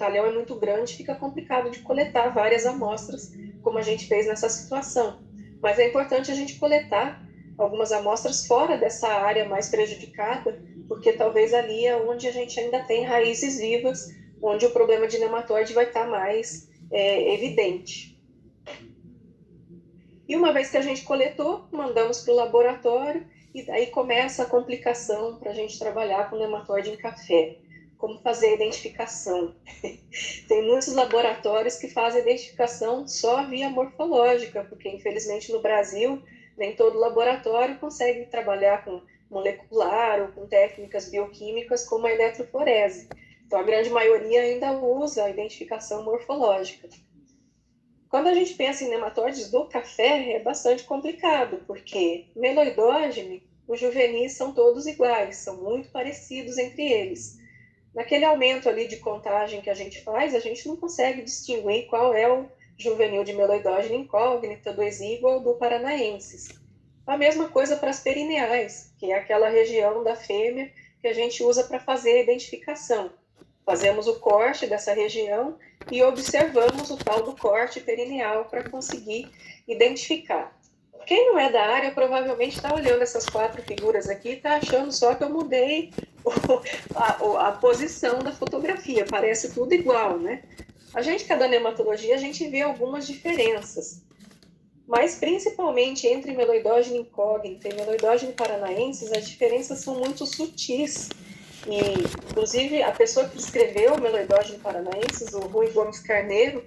talhão é muito grande, fica complicado de coletar várias amostras, como a gente fez nessa situação. Mas é importante a gente coletar algumas amostras fora dessa área mais prejudicada, porque talvez ali é onde a gente ainda tem raízes vivas, onde o problema de nematóide vai estar mais evidente. E uma vez que a gente coletou, mandamos para o laboratório, e daí começa a complicação para a gente trabalhar com nematóide em café. Como fazer a identificação? Tem muitos laboratórios que fazem identificação só via morfológica, porque infelizmente no Brasil nem todo laboratório consegue trabalhar com molecular ou com técnicas bioquímicas como a eletroforese. Então a grande maioria ainda usa a identificação morfológica. Quando a gente pensa em nematóides do café, é bastante complicado, porque meloidógene, os juvenis são todos iguais, são muito parecidos entre eles. Naquele aumento ali de contagem que a gente faz, a gente não consegue distinguir qual é o juvenil de meloidógene incógnita, do exíguo ou do paranaensis. A mesma coisa para as perineais, que é aquela região da fêmea que a gente usa para fazer a identificação. Fazemos o corte dessa região e observamos o tal do corte perineal para conseguir identificar. Quem não é da área provavelmente está olhando essas 4 figuras aqui e está achando só que eu mudei a posição da fotografia, parece tudo igual, né? A gente, cada nematologia, a gente vê algumas diferenças, mas principalmente entre meloidógene incógnita e meloidógene paranaensis, as diferenças são muito sutis. E, inclusive, a pessoa que escreveu o meloidógene paranaensis, o Rui Gomes Carneiro,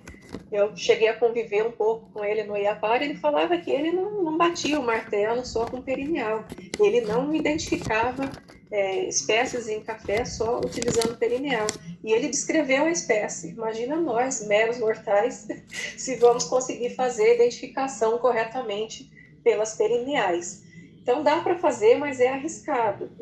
eu cheguei a conviver um pouco com ele no IAPAR, ele falava que ele não batia o martelo só com perineal, ele não identificava espécies em café só utilizando perineal. E ele descreveu a espécie. Imagina nós, meros mortais, se vamos conseguir fazer a identificação corretamente pelas perineais. Então dá para fazer, mas é arriscado.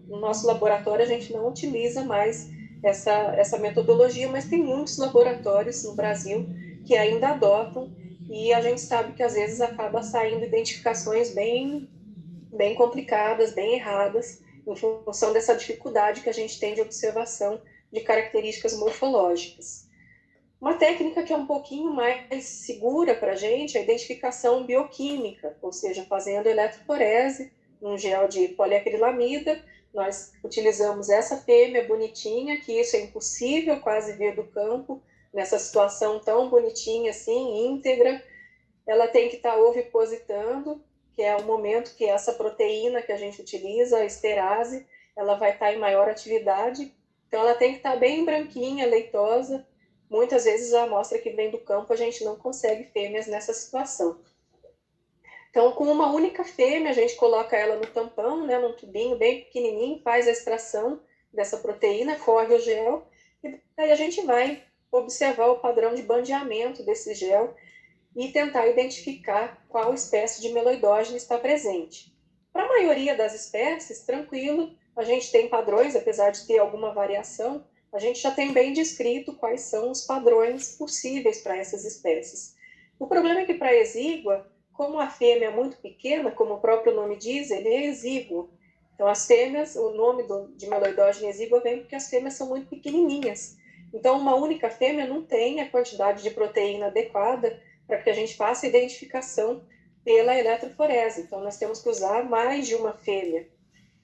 No nosso laboratório a gente não utiliza mais essa metodologia, mas tem muitos laboratórios no Brasil que ainda adotam, e a gente sabe que às vezes acaba saindo identificações bem complicadas, bem erradas, em função dessa dificuldade que a gente tem de observação de características morfológicas. Uma técnica que é um pouquinho mais segura para a gente é a identificação bioquímica, ou seja, fazendo eletroforese num gel de poliacrilamida. Nós utilizamos essa fêmea bonitinha, que isso é impossível quase ver do campo, nessa situação tão bonitinha assim, íntegra. Ela tem que estar ovipositando, que é o momento que essa proteína que a gente utiliza, a esterase, ela vai estar em maior atividade. Então ela tem que estar bem branquinha, leitosa. Muitas vezes a amostra que vem do campo a gente não consegue fêmeas nessa situação. Então, com uma única fêmea, a gente coloca ela no tampão, né, num tubinho bem pequenininho, faz a extração dessa proteína, corre o gel, e daí a gente vai observar o padrão de bandeamento desse gel e tentar identificar qual espécie de meloidógene está presente. Para a maioria das espécies, tranquilo, a gente tem padrões, apesar de ter alguma variação, a gente já tem bem descrito quais são os padrões possíveis para essas espécies. O problema é que para a exígua, como a fêmea é muito pequena, como o próprio nome diz, ele é exíguo. Então as fêmeas, o nome de meloidógene exígua vem porque as fêmeas são muito pequenininhas. Então uma única fêmea não tem a quantidade de proteína adequada para que a gente faça a identificação pela eletroforese. Então nós temos que usar mais de uma fêmea.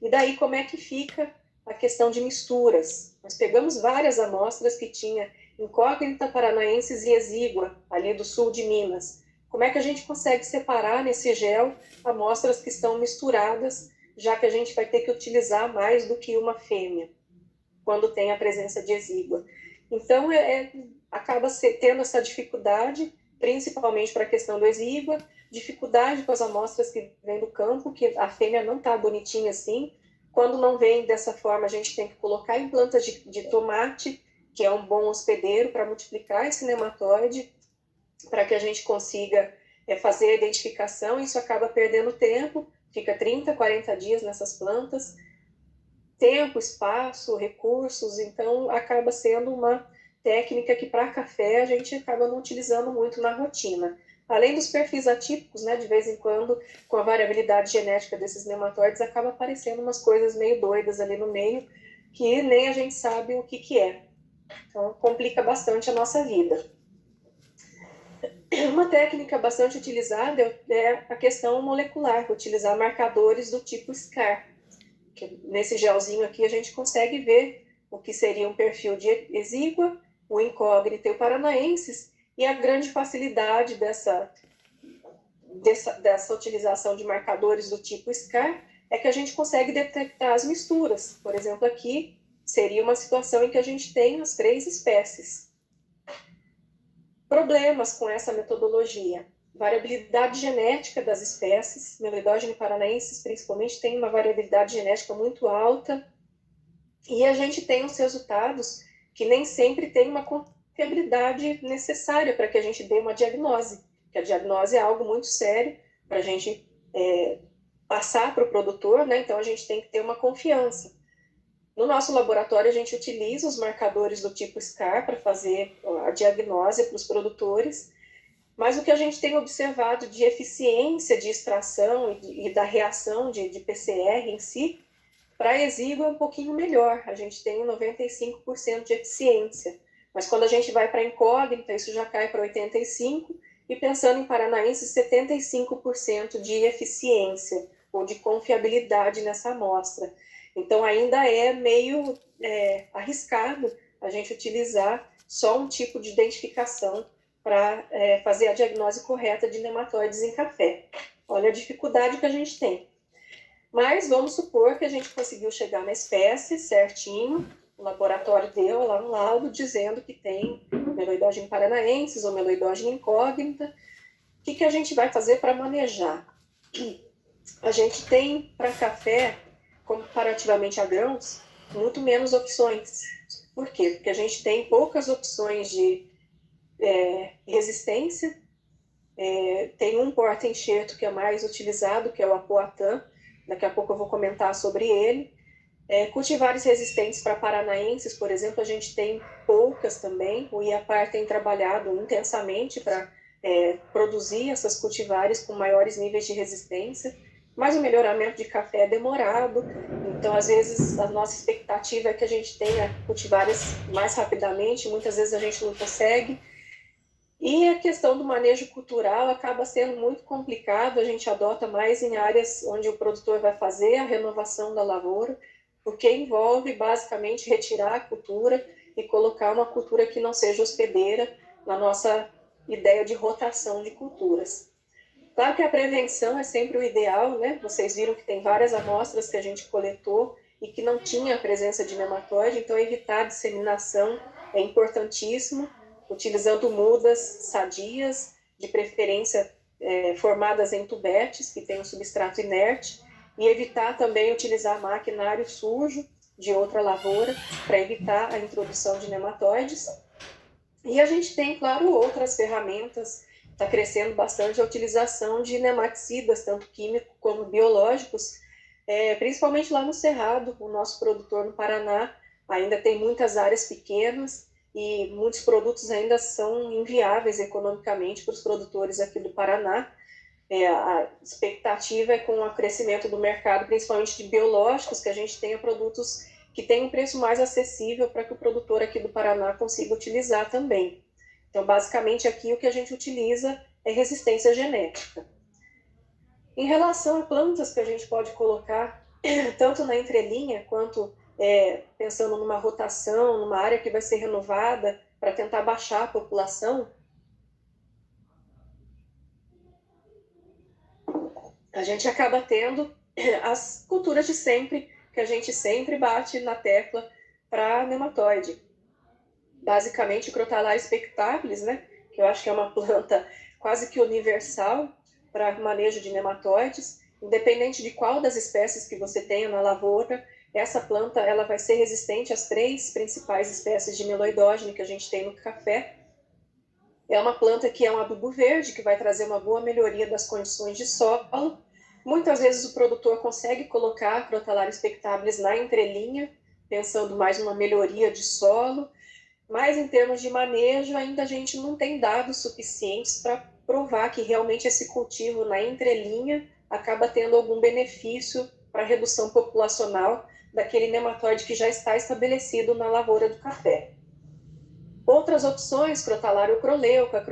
E daí como é que fica a questão de misturas? Nós pegamos várias amostras que tinha incógnita, paranaensis e exígua, ali do sul de Minas. Como é que a gente consegue separar nesse gel amostras que estão misturadas, já que a gente vai ter que utilizar mais do que uma fêmea, quando tem a presença de exígua? Então, acaba tendo essa dificuldade, principalmente para a questão do exígua, dificuldade com as amostras que vêm do campo, que a fêmea não está bonitinha assim. Quando não vem dessa forma, a gente tem que colocar em plantas de tomate, que é um bom hospedeiro para multiplicar esse nematóide, para que a gente consiga fazer a identificação. Isso acaba perdendo tempo, fica 30, 40 dias nessas plantas. Tempo, espaço, recursos, então acaba sendo uma técnica que para café a gente acaba não utilizando muito na rotina. Além dos perfis atípicos, né, de vez em quando, com a variabilidade genética desses nematóides, acaba aparecendo umas coisas meio doidas ali no meio, que nem a gente sabe o que é. Então, complica bastante a nossa vida. Uma técnica bastante utilizada é a questão molecular, utilizar marcadores do tipo SCAR. Que nesse gelzinho aqui a gente consegue ver o que seria um perfil de exígua, o incógnito e o paranaensis, e a grande facilidade dessa utilização de marcadores do tipo SCAR é que a gente consegue detectar as misturas. Por exemplo, aqui seria uma situação em que a gente tem as 3 espécies. Problemas com essa metodologia. Variabilidade genética das espécies, Meloidogene paranaensis principalmente tem uma variabilidade genética muito alta, e a gente tem os resultados que nem sempre tem uma confiabilidade necessária para que a gente dê uma diagnose, que a diagnose é algo muito sério para a gente passar para o produtor, né? Então a gente tem que ter uma confiança. No nosso laboratório, a gente utiliza os marcadores do tipo SCAR para fazer a diagnose para os produtores, mas o que a gente tem observado de eficiência de extração e da reação de PCR em si, para exíguo é um pouquinho melhor. A gente tem 95% de eficiência, mas quando a gente vai para incógnita, isso já cai para 85%, e pensando em paranaense, 75% de eficiência ou de confiabilidade nessa amostra. Então, ainda é meio arriscado a gente utilizar só um tipo de identificação para fazer a diagnose correta de nematóides em café. Olha a dificuldade que a gente tem. Mas vamos supor que a gente conseguiu chegar na espécie certinho, o laboratório deu lá um laudo dizendo que tem Meloidogene paranaensis ou Meloidogene incógnita. O que a gente vai fazer para manejar? A gente tem para café, comparativamente a grãos, muito menos opções. Por quê? Porque a gente tem poucas opções de resistência. Tem um porta-enxerto que é mais utilizado, que é o apoatã. Daqui a pouco eu vou comentar sobre ele. Cultivares resistentes para paranaenses, por exemplo, a gente tem poucas também. O IAPAR tem trabalhado intensamente para produzir essas cultivares com maiores níveis de resistência, mas o melhoramento de café é demorado, então às vezes a nossa expectativa é que a gente tenha cultivares mais rapidamente, muitas vezes a gente não consegue. E a questão do manejo cultural acaba sendo muito complicado, a gente adota mais em áreas onde o produtor vai fazer a renovação da lavoura, porque envolve basicamente retirar a cultura e colocar uma cultura que não seja hospedeira na nossa ideia de rotação de culturas. Claro que a prevenção é sempre o ideal, né? Vocês viram que tem várias amostras que a gente coletou e que não tinha a presença de nematóide, então evitar a disseminação é importantíssimo, utilizando mudas sadias, de preferência formadas em tubetes, que tem um substrato inerte, e evitar também utilizar maquinário sujo de outra lavoura para evitar a introdução de nematóides. E a gente tem, claro, outras ferramentas. Está crescendo bastante a utilização de nematicidas, tanto químicos como biológicos, principalmente lá no Cerrado. O nosso produtor no Paraná ainda tem muitas áreas pequenas e muitos produtos ainda são inviáveis economicamente para os produtores aqui do Paraná. A expectativa é com o crescimento do mercado, principalmente de biológicos, que a gente tenha produtos que tenham um preço mais acessível para que o produtor aqui do Paraná consiga utilizar também. Então, basicamente, aqui o que a gente utiliza é resistência genética. Em relação a plantas que a gente pode colocar, tanto na entrelinha, quanto pensando numa rotação, numa área que vai ser renovada, para tentar baixar a população, a gente acaba tendo as culturas de sempre, que a gente sempre bate na tecla para nematóide. Basicamente, Crotalaria spectabilis, né? Que eu acho que é uma planta quase que universal para manejo de nematóides. Independente de qual das espécies que você tenha na lavoura, essa planta ela vai ser resistente às 3 principais espécies de Meloidogene que a gente tem no café. É uma planta que é um adubo verde, que vai trazer uma boa melhoria das condições de solo. Muitas vezes o produtor consegue colocar a Crotalaria spectabilis na entrelinha, pensando mais numa melhoria de solo, mas em termos de manejo, ainda a gente não tem dados suficientes para provar que realmente esse cultivo na entrelinha acaba tendo algum benefício para a redução populacional daquele nematóide que já está estabelecido na lavoura do café. outras opções, Crotalária ocroleuca,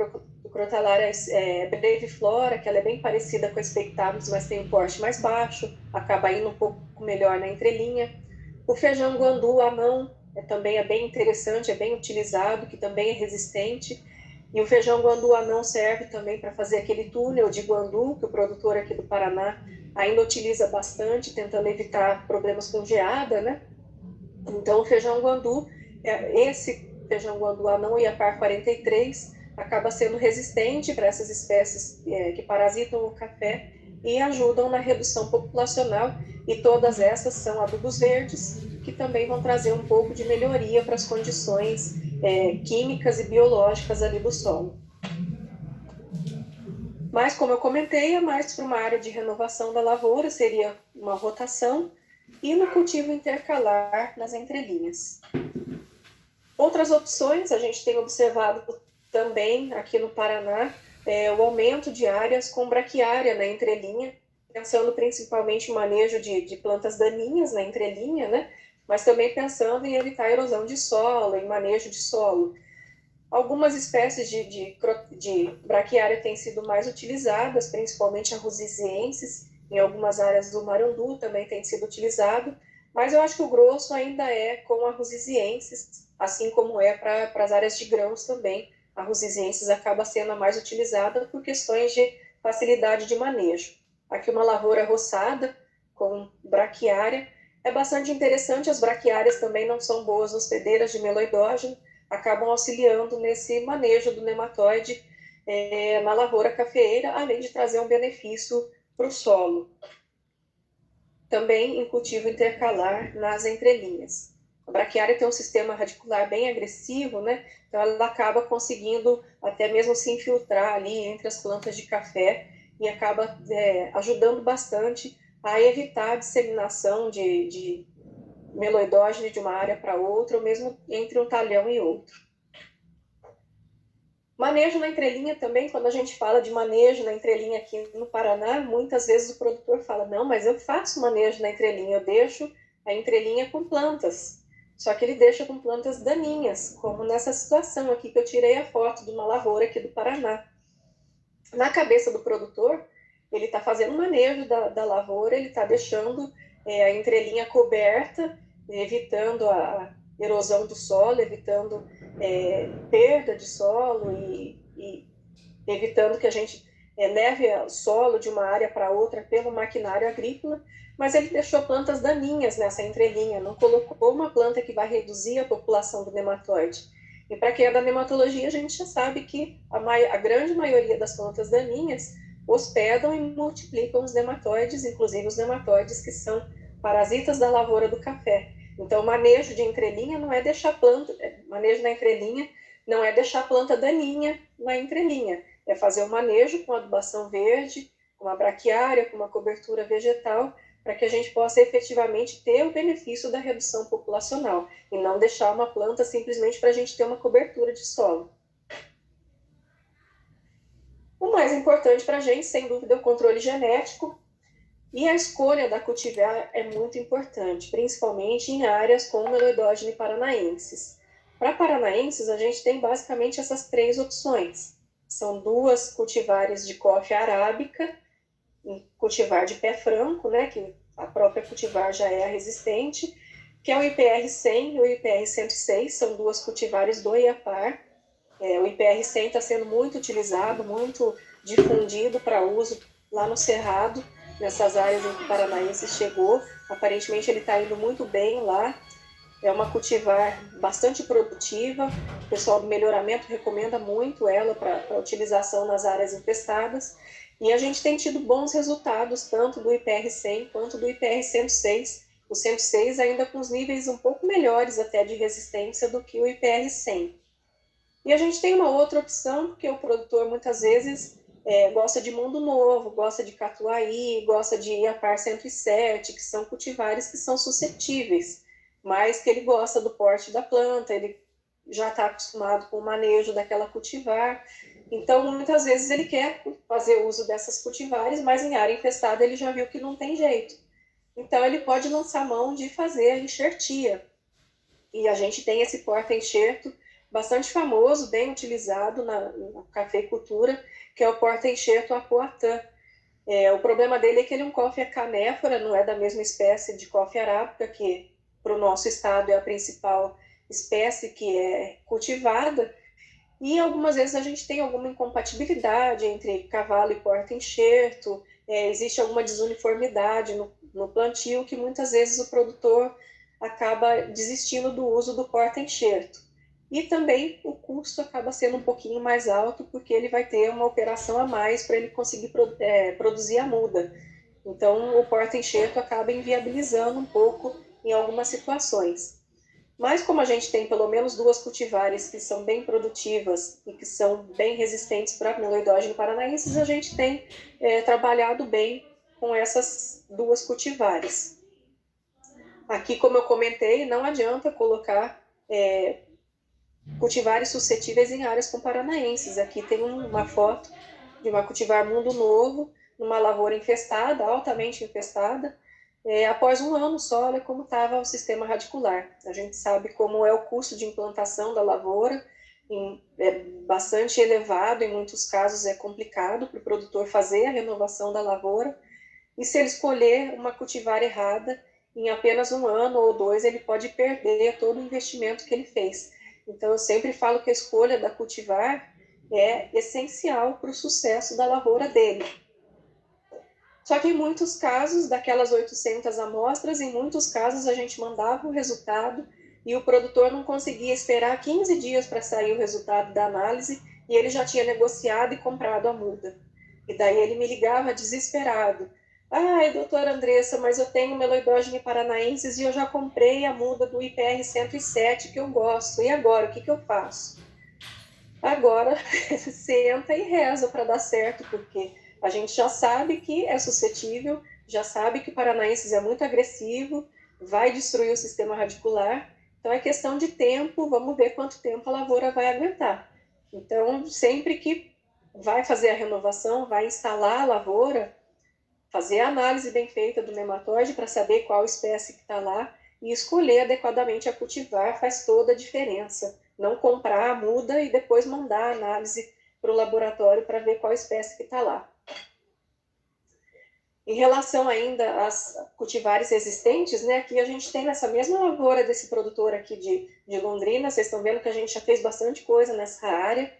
Crotalária breviflora, que ela é bem parecida com a Spectatus, mas tem um porte mais baixo, acaba indo um pouco melhor na entrelinha. O feijão guandu anão também é bem interessante, é bem utilizado, que também é resistente. E o feijão guandu anão serve também para fazer aquele túnel de guandu, que o produtor aqui do Paraná ainda utiliza bastante, tentando evitar problemas com geada, né? Então, o feijão guandu, esse feijão guandu anão e a par 43, acaba sendo resistente para essas espécies que parasitam o café e ajudam na redução populacional, e todas essas são adubos verdes, que também vão trazer um pouco de melhoria para as condições químicas e biológicas ali do solo. Mas, como eu comentei, é mais para uma área de renovação da lavoura, seria uma rotação, e no cultivo intercalar nas entrelinhas. Outras opções, a gente tem observado também aqui no Paraná, o aumento de áreas com braquiária na entrelinha, pensando principalmente em manejo de plantas daninhas na entrelinha, né? Mas também pensando em evitar a erosão de solo, em manejo de solo. Algumas espécies de braquiária têm sido mais utilizadas, principalmente a rusisiensis, em algumas áreas do Marandu também tem sido utilizado, mas eu acho que o grosso ainda é com a rusisiensis, assim como é para as áreas de grãos também. A rusisiensis acaba sendo a mais utilizada por questões de facilidade de manejo. Aqui uma lavoura roçada com braquiária. É bastante interessante, as braquiárias também não são boas hospedeiras de meloidógeno, acabam auxiliando nesse manejo do nematóide na lavoura cafeeira, além de trazer um benefício para o solo. Também em cultivo intercalar nas entrelinhas. A braquiária tem um sistema radicular bem agressivo, né? Então ela acaba conseguindo até mesmo se infiltrar ali entre as plantas de café e acaba ajudando bastante a evitar a disseminação de meloidógeno de uma área para outra, ou mesmo entre um talhão e outro. Manejo na entrelinha também, quando a gente fala de manejo na entrelinha aqui no Paraná, muitas vezes o produtor fala, não, mas eu faço manejo na entrelinha, eu deixo a entrelinha com plantas. Só que ele deixa com plantas daninhas, como nessa situação aqui que eu tirei a foto de uma lavoura aqui do Paraná. Na cabeça do produtor, ele está fazendo manejo da lavoura, ele está deixando a entrelinha coberta, evitando a erosão do solo, evitando perda de solo e evitando que a gente leve o solo de uma área para outra pelo maquinário agrícola, mas ele deixou plantas daninhas nessa entrelinha, não colocou uma planta que vai reduzir a população do nematóide. E para quem é da nematologia, a gente já sabe que a grande maioria das plantas daninhas hospedam e multiplicam os nematóides, inclusive os nematóides que são parasitas da lavoura do café. Então, manejo de entrelinha não é deixar manejo na entrelinha não é deixar planta daninha na entrelinha, é fazer o manejo com adubação verde, com uma braquiária, com uma cobertura vegetal, para que a gente possa efetivamente ter o benefício da redução populacional e não deixar uma planta simplesmente para a gente ter uma cobertura de solo. O mais importante para a gente, sem dúvida, é o controle genético, e a escolha da cultivar é muito importante, principalmente em áreas com meloidógeno paranaensis. Para paranaenses, a gente tem basicamente essas três opções. São duas cultivares de coffea arábica, um cultivar de pé franco, né, que a própria cultivar já é resistente, que é o IPR-100 e o IPR-106, são duas cultivares do IAPAR. O IPR-100 está sendo muito utilizado, muito difundido para uso lá no Cerrado, nessas áreas em que o paranaense chegou. Aparentemente ele está indo muito bem lá. É uma cultivar bastante produtiva. O pessoal do melhoramento recomenda muito ela para utilização nas áreas infestadas. E a gente tem tido bons resultados, tanto do IPR-100 quanto do IPR-106. O 106 ainda com os níveis um pouco melhores até de resistência do que o IPR-100. E a gente tem uma outra opção, porque o produtor muitas vezes gosta de Mundo Novo, gosta de Catuaí, gosta de Iapar 107, que são cultivares que são suscetíveis, mas que ele gosta do porte da planta, ele já está acostumado com o manejo daquela cultivar. Então, muitas vezes ele quer fazer uso dessas cultivares, mas em área infestada ele já viu que não tem jeito. Então, ele pode lançar mão de fazer a enxertia. E a gente tem esse porta-enxerto bastante famoso, bem utilizado na cafeicultura, que é o porta-enxerto apoatã. O problema dele é que ele é um coffee canéfora, não é da mesma espécie de coffee arábica, que para o nosso estado é a principal espécie que é cultivada, e algumas vezes a gente tem alguma incompatibilidade entre cavalo e porta-enxerto, existe alguma desuniformidade no plantio que muitas vezes o produtor acaba desistindo do uso do porta-enxerto. E também o custo acaba sendo um pouquinho mais alto, porque ele vai ter uma operação a mais para ele conseguir produzir a muda. Então, o porta-enxerto acaba inviabilizando um pouco em algumas situações. Mas como a gente tem pelo menos 2 cultivares que são bem produtivas e que são bem resistentes para a meloidógeno paranaensis, a gente tem trabalhado bem com essas 2 cultivares. Aqui, como eu comentei, não adianta colocar cultivares suscetíveis em áreas com paranaenses. Aqui tem uma foto de uma cultivar Mundo Novo, numa lavoura infestada, altamente infestada. Após um ano só, olha como estava o sistema radicular. A gente sabe como é o custo de implantação da lavoura, é bastante elevado, em muitos casos é complicado para o produtor fazer a renovação da lavoura, e se ele escolher uma cultivar errada, em apenas um ano ou 2, ele pode perder todo o investimento que ele fez. Então, eu sempre falo que a escolha da cultivar é essencial para o sucesso da lavoura dele. Só que em muitos casos, daquelas 800 amostras, em muitos casos a gente mandava o resultado e o produtor não conseguia esperar 15 dias para sair o resultado da análise e ele já tinha negociado e comprado a muda. E daí ele me ligava desesperado. Ai, doutora Andressa, mas eu tenho meloidógeno paranaensis e eu já comprei a muda do IPR 107 que eu gosto. E agora, o que eu faço? Agora, senta e reza para dar certo, porque a gente já sabe que é suscetível, já sabe que o paranaensis é muito agressivo, vai destruir o sistema radicular, então é questão de tempo, vamos ver quanto tempo a lavoura vai aguentar. Então, sempre que vai fazer a renovação, vai instalar a lavoura, fazer a análise bem feita do nematóide para saber qual espécie que está lá e escolher adequadamente a cultivar faz toda a diferença. Não comprar a muda e depois mandar a análise para o laboratório para ver qual espécie que está lá. Em relação ainda às cultivares resistentes, né, aqui a gente tem nessa mesma lavoura desse produtor aqui de Londrina, vocês estão vendo que a gente já fez bastante coisa nessa área,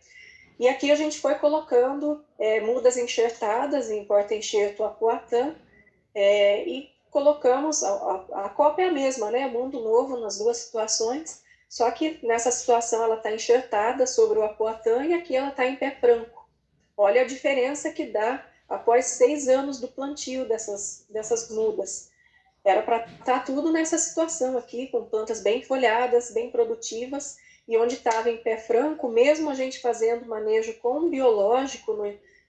e aqui a gente foi colocando mudas enxertadas em porta-enxerto apoatã, e colocamos, a cópia é a mesma, né, Mundo Novo nas 2 situações, só que nessa situação ela está enxertada sobre o apoatã e aqui ela está em pé franco. Olha a diferença que dá após 6 anos do plantio dessas mudas. Era para estar tudo nessa situação aqui, com plantas bem folhadas, bem produtivas, e onde estava em pé franco, mesmo a gente fazendo manejo com biológico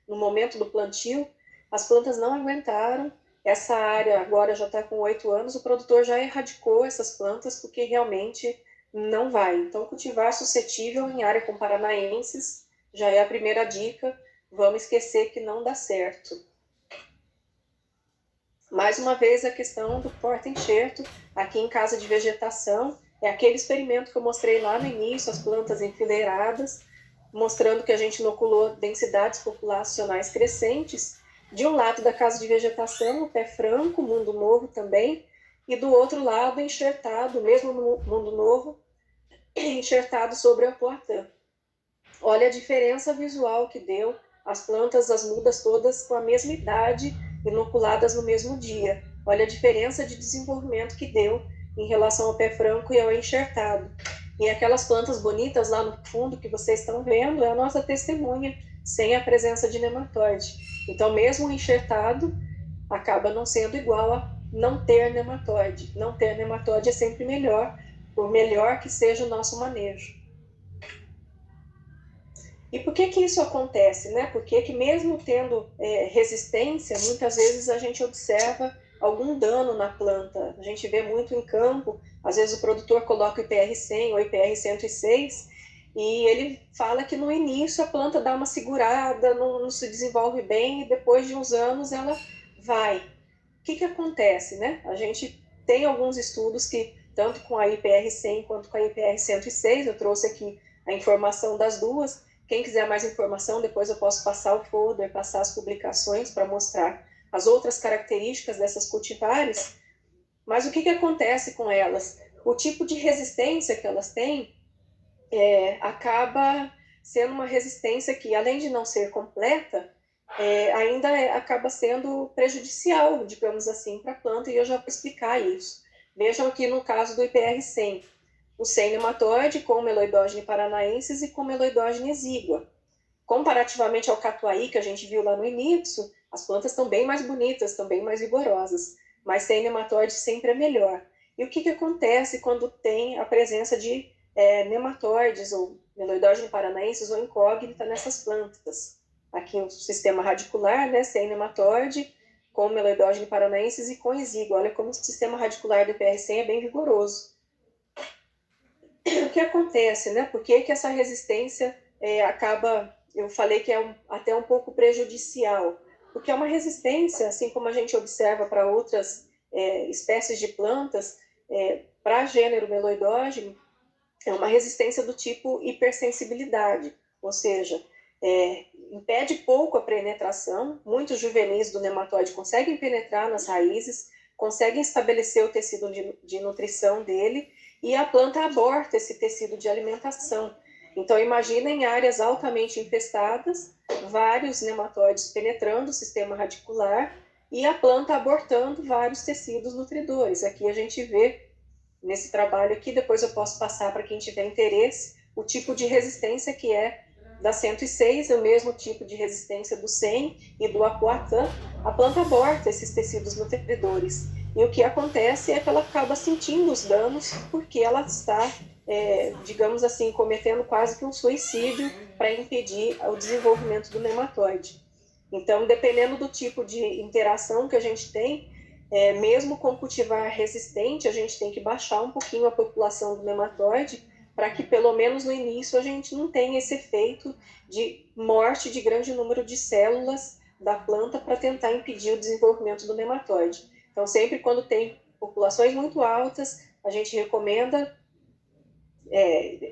no momento do plantio, as plantas não aguentaram. Essa área agora já está com 8 anos, o produtor já erradicou essas plantas, porque realmente não vai. Então, cultivar suscetível em área com paranaenses já é a primeira dica. Vamos esquecer que não dá certo. Mais uma vez, a questão do porta-enxerto, aqui em casa de vegetação, é aquele experimento que eu mostrei lá no início, as plantas enfileiradas, mostrando que a gente inoculou densidades populacionais crescentes, de um lado da casa de vegetação, o pé franco, Mundo Novo também, e do outro lado, enxertado, mesmo no Mundo Novo, enxertado sobre a apoatã. Olha a diferença visual que deu, as plantas, as mudas todas com a mesma idade, inoculadas no mesmo dia. Olha a diferença de desenvolvimento que deu em relação ao pé franco e ao enxertado. E aquelas plantas bonitas lá no fundo que vocês estão vendo é a nossa testemunha, sem a presença de nematóide. Então, mesmo o enxertado acaba não sendo igual a não ter nematóide. Não ter nematóide é sempre melhor, por melhor que seja o nosso manejo. E por que isso acontece, né? Porque que mesmo tendo resistência, muitas vezes a gente observa algum dano na planta. A gente vê muito em campo, às vezes o produtor coloca o IPR 100 ou IPR 106 e ele fala que no início a planta dá uma segurada, não se desenvolve bem e depois de uns anos ela vai. O que acontece, né? A gente tem alguns estudos que, tanto com a IPR 100 quanto com a IPR 106, eu trouxe aqui a informação das duas. Quem quiser mais informação, depois eu posso passar o folder, passar as publicações para mostrar as outras características dessas cultivares. Mas o que acontece com elas? O tipo de resistência que elas têm acaba sendo uma resistência que, além de não ser completa, ainda acaba sendo prejudicial, digamos assim, para a planta, e eu já vou explicar isso. Vejam aqui no caso do IPR-100, o 100 nematóide com Meloidogene paranaensis e com Meloidogene exígua. Comparativamente ao catuai, que a gente viu lá no início, as plantas estão bem mais bonitas, estão bem mais vigorosas, mas 100 nematóide sempre é melhor. E o que acontece quando tem a presença de nematóides, ou Meloidogene paranaensis, ou incógnita nessas plantas? Aqui o sistema radicular, né, 100 nematóide, com Meloidogene paranaensis e com exígua. Olha como o sistema radicular do IPR-100 é bem vigoroso. O que acontece, né? Por que essa resistência acaba, eu falei que é até um pouco prejudicial? Porque é uma resistência, assim como a gente observa para outras espécies de plantas, para gênero meloidógeno, é uma resistência do tipo hipersensibilidade, ou seja, impede pouco a penetração. Muitos juvenis do nematóide conseguem penetrar nas raízes, conseguem estabelecer o tecido de nutrição dele, e a planta aborta esse tecido de alimentação. Então, imaginem áreas altamente infestadas, vários nematóides penetrando o sistema radicular e a planta abortando vários tecidos nutridores. Aqui a gente vê, nesse trabalho aqui, depois eu posso passar para quem tiver interesse, o tipo de resistência que é da 106, é o mesmo tipo de resistência do 100 e do apuatã. A planta aborta esses tecidos nutridores. E o que acontece é que ela acaba sentindo os danos porque ela está, digamos assim, cometendo quase que um suicídio para impedir o desenvolvimento do nematóide. Então, dependendo do tipo de interação que a gente tem, mesmo com cultivar resistente, a gente tem que baixar um pouquinho a população do nematóide para que, pelo menos no início, a gente não tenha esse efeito de morte de grande número de células da planta para tentar impedir o desenvolvimento do nematóide. Então, sempre quando tem populações muito altas, a gente recomenda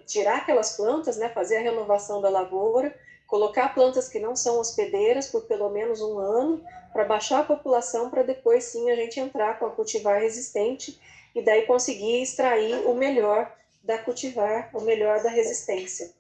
tirar aquelas plantas, né, fazer a renovação da lavoura, colocar plantas que não são hospedeiras por pelo menos um ano, para baixar a população, para depois sim a gente entrar com a cultivar resistente e daí conseguir extrair o melhor da cultivar, o melhor da resistência.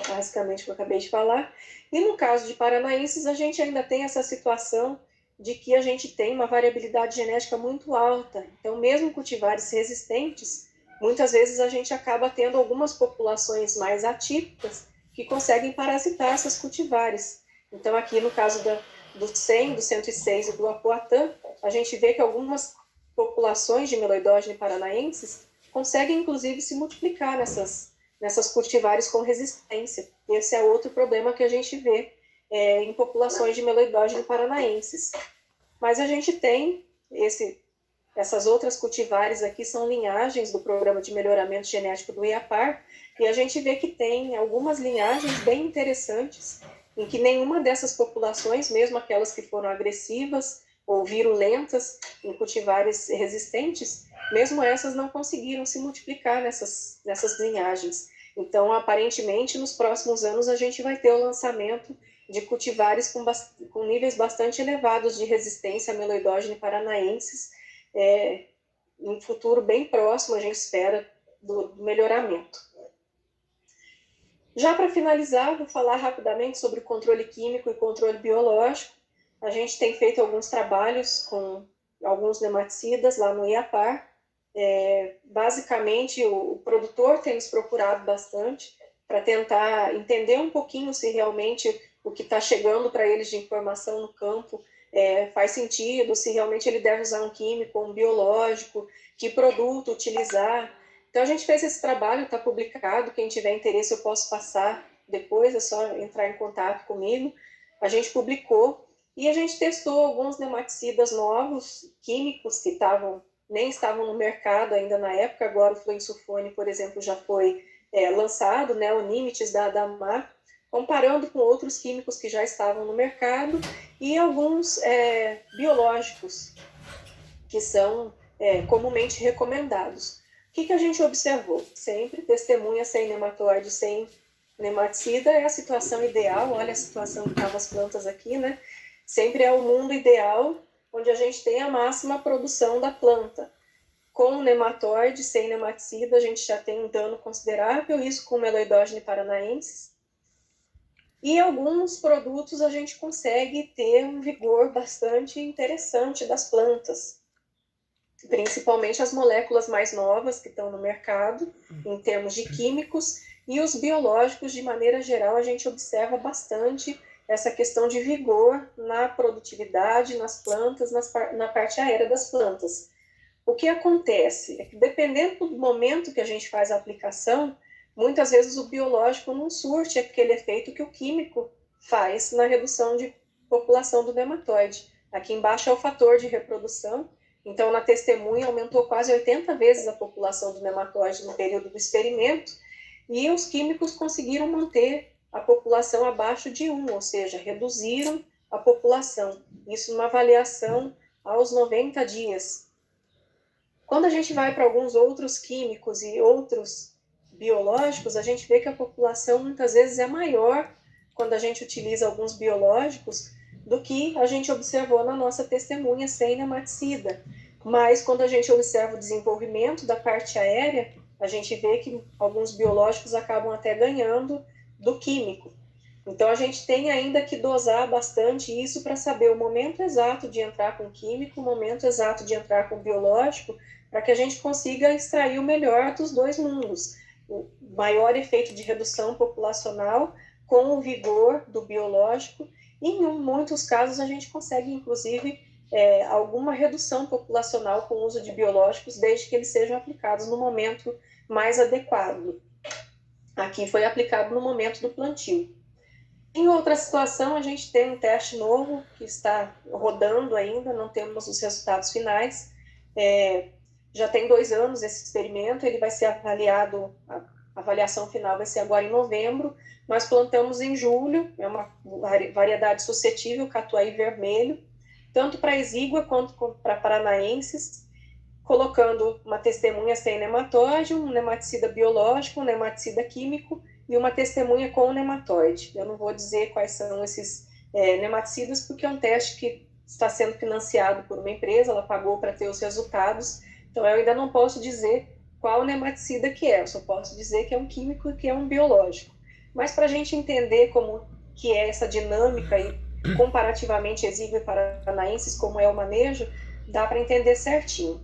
Basicamente o que eu acabei de falar. E no caso de paranaenses, a gente ainda tem essa situação de que a gente tem uma variabilidade genética muito alta. Então, mesmo cultivares resistentes, muitas vezes a gente acaba tendo algumas populações mais atípicas que conseguem parasitar essas cultivares. Então, aqui no caso do 100, do 106 e do apuatã, a gente vê que algumas populações de Meloidogene paranaensis conseguem, inclusive, se multiplicar nessas cultivares com resistência. Esse é outro problema que a gente vê em populações de Meloidogene paranaensis. Mas a gente tem essas outras cultivares aqui, são linhagens do Programa de Melhoramento Genético do IAPAR, e a gente vê que tem algumas linhagens bem interessantes, em que nenhuma dessas populações, mesmo aquelas que foram agressivas ou virulentas em cultivares resistentes, mesmo essas não conseguiram se multiplicar nessas linhagens. Então, aparentemente, nos próximos anos, a gente vai ter o lançamento de cultivares com níveis bastante elevados de resistência a Meloidogene paranaensis, em um futuro bem próximo, a gente espera, do melhoramento. Já para finalizar, vou falar rapidamente sobre o controle químico e controle biológico. A gente tem feito alguns trabalhos com alguns nematicidas lá no IAPAR. Basicamente, o produtor tem nos procurado bastante para tentar entender um pouquinho se realmente o que está chegando para eles de informação no campo faz sentido, se realmente ele deve usar um químico ou um biológico, que produto utilizar. Então, a gente fez esse trabalho, está publicado, quem tiver interesse eu posso passar depois, é só entrar em contato comigo. A gente publicou e a gente testou alguns nematicidas novos, químicos, que nem estavam no mercado ainda na época. Agora o fluinsulfone, por exemplo, já foi lançado, né, o Nimites da Adamar, comparando com outros químicos que já estavam no mercado e alguns biológicos que são comumente recomendados. que a gente observou? Sempre testemunha sem nematóide, sem nematicida é a situação ideal. Olha a situação que estavam as plantas aqui, né? Sempre é o mundo ideal, onde a gente tem a máxima produção da planta. Com nematóide, sem nematicida, a gente já tem um dano considerável, isso com Meloidogene paranaensis. E alguns produtos a gente consegue ter um vigor bastante interessante das plantas, principalmente as moléculas mais novas que estão no mercado, em termos de químicos, e os biológicos, de maneira geral, a gente observa bastante essa questão de vigor na produtividade, nas plantas, na parte aérea das plantas. O que acontece é que, dependendo do momento que a gente faz a aplicação, muitas vezes o biológico não surte aquele efeito que o químico faz na redução de população do nematóide. Aqui embaixo é o fator de reprodução. Então, na testemunha, aumentou quase 80 vezes a população do nematóide no período do experimento, e os químicos conseguiram manter a população abaixo de 1, ou seja, reduziram a população. Isso numa avaliação aos 90 dias. Quando a gente vai para alguns outros químicos e outros biológicos, a gente vê que a população muitas vezes é maior quando a gente utiliza alguns biológicos do que a gente observou na nossa testemunha sem nematicida. Mas quando a gente observa o desenvolvimento da parte aérea, a gente vê que alguns biológicos acabam até ganhando do químico. Então a gente tem ainda que dosar bastante isso para saber o momento exato de entrar com o químico, o momento exato de entrar com o biológico, para que a gente consiga extrair o melhor dos dois mundos. O maior efeito de redução populacional com o vigor do biológico, e em muitos casos a gente consegue, inclusive, alguma redução populacional com o uso de biológicos, desde que eles sejam aplicados no momento mais adequado. Aqui foi aplicado no momento do plantio. Em outra situação, a gente tem um teste novo que está rodando ainda, não temos os resultados finais. Já tem 2 anos esse experimento, ele vai ser avaliado, a avaliação final vai ser agora em novembro. Nós plantamos em julho, é uma variedade suscetível, catuai vermelho, tanto para exígua quanto para paranaensis, colocando uma testemunha sem nematóide, um nematicida biológico, um nematicida químico e uma testemunha com nematóide. Eu não vou dizer quais são esses nematicidas, porque é um teste que está sendo financiado por uma empresa, ela pagou para ter os resultados, então eu ainda não posso dizer qual nematicida que é, eu só posso dizer que é um químico e que é um biológico. Mas para a gente entender como que é essa dinâmica e comparativamente exígua e paranaensis, como é o manejo, dá para entender certinho.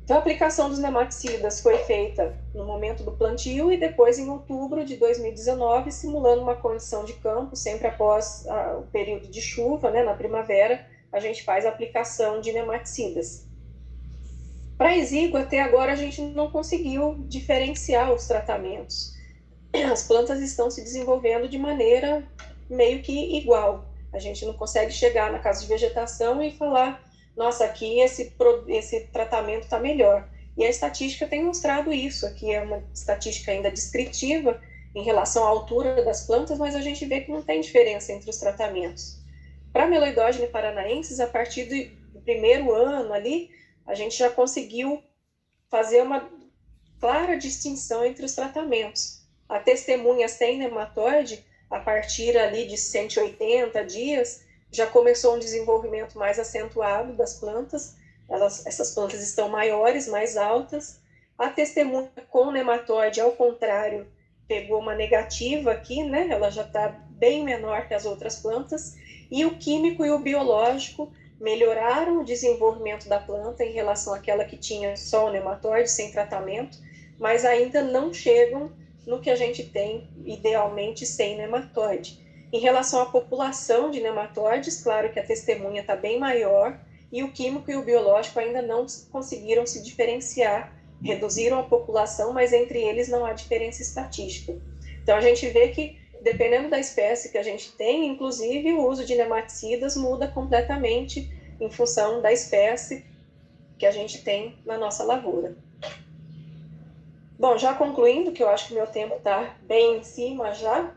Então, a aplicação dos nematicidas foi feita no momento do plantio e depois em outubro de 2019, simulando uma condição de campo, sempre após o período de chuva, né, na primavera, a gente faz a aplicação de nematicidas. Para exígua, até agora a gente não conseguiu diferenciar os tratamentos. As plantas estão se desenvolvendo de maneira meio que igual. A gente não consegue chegar na casa de vegetação e falar, nossa, aqui esse tratamento está melhor. E a estatística tem mostrado isso. Aqui é uma estatística ainda descritiva em relação à altura das plantas, mas a gente vê que não tem diferença entre os tratamentos. Para a Meloidogene paranaensis, a partir do primeiro ano ali, a gente já conseguiu fazer uma clara distinção entre os tratamentos. A testemunha sem nematóide, a partir ali de 180 dias, já começou um desenvolvimento mais acentuado das plantas. Essas plantas estão maiores, mais altas. A testemunha com nematóide, ao contrário, pegou uma negativa aqui, né? Ela já está bem menor que as outras plantas. E o químico e o biológico melhoraram o desenvolvimento da planta em relação àquela que tinha só o nematóide, sem tratamento, mas ainda não chegam no que a gente tem, idealmente, sem nematóide. Em relação à população de nematóides, claro que a testemunha está bem maior, e o químico e o biológico ainda não conseguiram se diferenciar, reduziram a população, mas entre eles não há diferença estatística. Então a gente vê que, dependendo da espécie que a gente tem, inclusive o uso de nematicidas muda completamente em função da espécie que a gente tem na nossa lavoura. Bom, já concluindo, que eu acho que meu tempo está bem em cima já,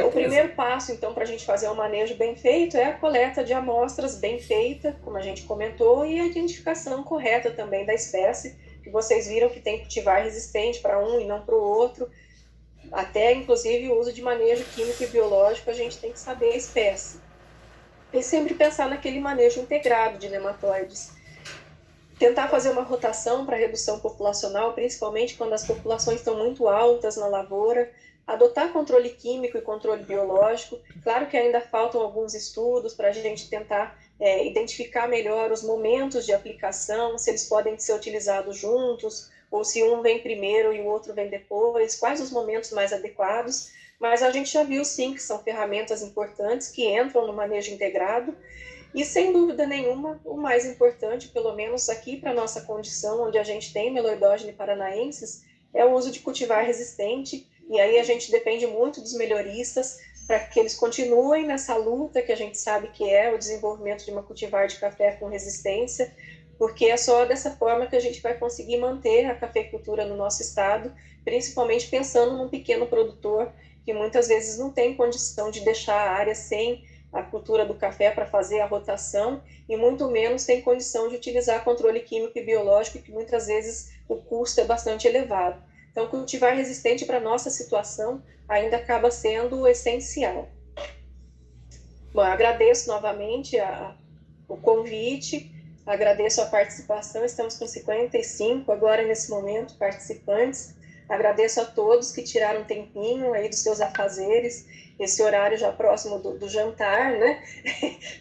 o primeiro passo, então, para a gente fazer um manejo bem feito é a coleta de amostras bem feita, como a gente comentou, e a identificação correta também da espécie, que vocês viram que tem cultivar resistente para um e não para o outro, até inclusive o uso de manejo químico e biológico, a gente tem que saber a espécie. E sempre pensar naquele manejo integrado de nematóides. Tentar fazer uma rotação para redução populacional, principalmente quando as populações estão muito altas na lavoura, adotar controle químico e controle biológico. Claro que ainda faltam alguns estudos para a gente tentar identificar melhor os momentos de aplicação, se eles podem ser utilizados juntos, ou se um vem primeiro e o outro vem depois, quais os momentos mais adequados. Mas a gente já viu sim que são ferramentas importantes que entram no manejo integrado. E, sem dúvida nenhuma, o mais importante, pelo menos aqui para a nossa condição, onde a gente tem Meloidogene paranaensis, é o uso de cultivar resistente, e aí a gente depende muito dos melhoristas para que eles continuem nessa luta que a gente sabe que é o desenvolvimento de uma cultivar de café com resistência, porque é só dessa forma que a gente vai conseguir manter a cafeicultura no nosso estado, principalmente pensando num pequeno produtor que muitas vezes não tem condição de deixar a área sem a cultura do café para fazer a rotação e muito menos tem condição de utilizar controle químico e biológico, que muitas vezes o custo é bastante elevado. Então, cultivar resistente para a nossa situação ainda acaba sendo essencial. Bom, agradeço novamente o convite, agradeço a participação, estamos com 55 agora nesse momento participantes. Agradeço a todos que tiraram um tempinho aí dos seus afazeres, esse horário já próximo do jantar, né?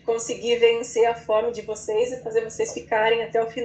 Conseguir vencer a fome de vocês e fazer vocês ficarem até o final.